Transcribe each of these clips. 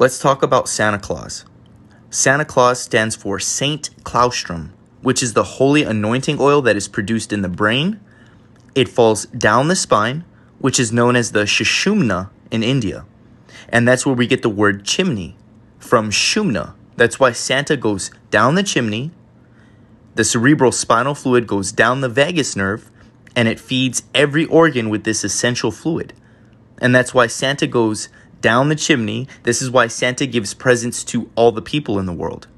Let's talk about Santa Claus. Santa Claus stands for Saint Claustrum, which is the holy anointing oil that is produced in the brain. It falls down the spine, which is known as the Sushumna in India. And that's where we get the word chimney, from Shumna. That's why Santa goes down the chimney, the cerebral spinal fluid goes down the vagus nerve, and it feeds every organ with this essential fluid. And that's why Santa goes down the chimney. This is why Santa gives presents to all the people in the world.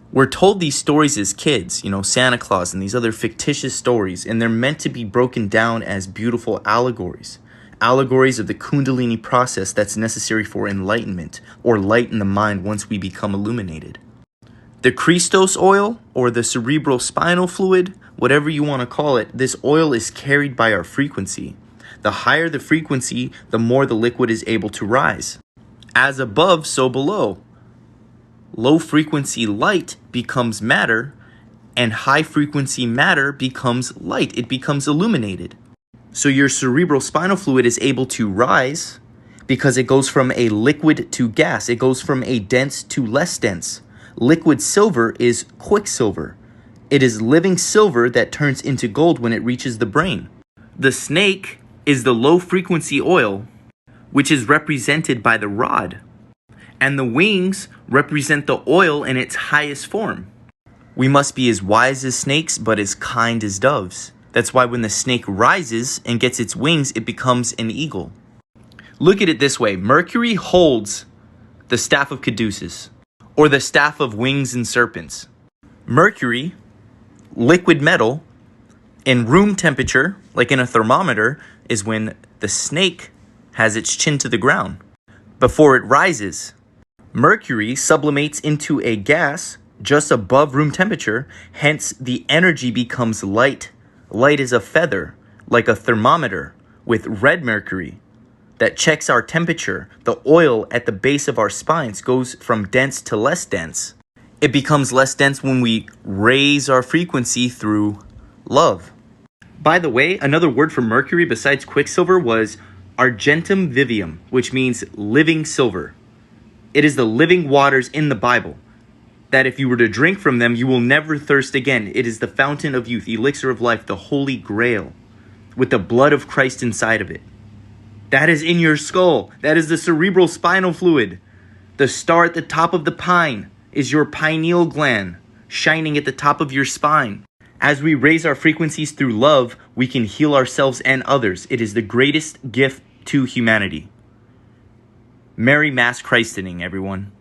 We're told these stories as kids, Santa Claus and these other fictitious stories, and they're meant to be broken down as beautiful allegories. Allegories of the kundalini process that's necessary for enlightenment or light in the mind once we become illuminated. The Christos oil, or the cerebral spinal fluid, whatever you want to call it, this oil is carried by our frequency. The higher the frequency, the more the liquid is able to rise. As above, so below. Low frequency light becomes matter, and high frequency matter becomes light. It becomes illuminated. So your cerebral spinal fluid is able to rise because it goes from a liquid to gas. It goes from a dense to less dense. Liquid silver is quicksilver. It is living silver that turns into gold when it reaches the brain. The snake is the low frequency oil, which is represented by the rod. And the wings represent the oil in its highest form. We must be as wise as snakes, but as kind as doves. That's why when the snake rises and gets its wings, it becomes an eagle. Look at it this way. Mercury holds the staff of caduceus, or the staff of wings and serpents. Mercury, liquid metal, in room temperature, like in a thermometer, is when the snake has its chin to the ground before it rises. Mercury sublimates into a gas just above room temperature, hence the energy becomes light. Light is a feather, like a thermometer, with red mercury that checks our temperature. The oil at the base of our spines goes from dense to less dense. It becomes less dense when we raise our frequency through love. By the way, another word for mercury besides quicksilver was argentum vivium, which means living silver. It is the living waters in the Bible, that if you were to drink from them, you will never thirst again. It is the fountain of youth, elixir of life, the holy grail, with the blood of Christ inside of it. That is in your skull. That is the cerebral spinal fluid. The star at the top of the pine is your pineal gland, shining at the top of your spine. As we raise our frequencies through love, we can heal ourselves and others. It is the greatest gift to humanity. Merry Mass Christening, everyone.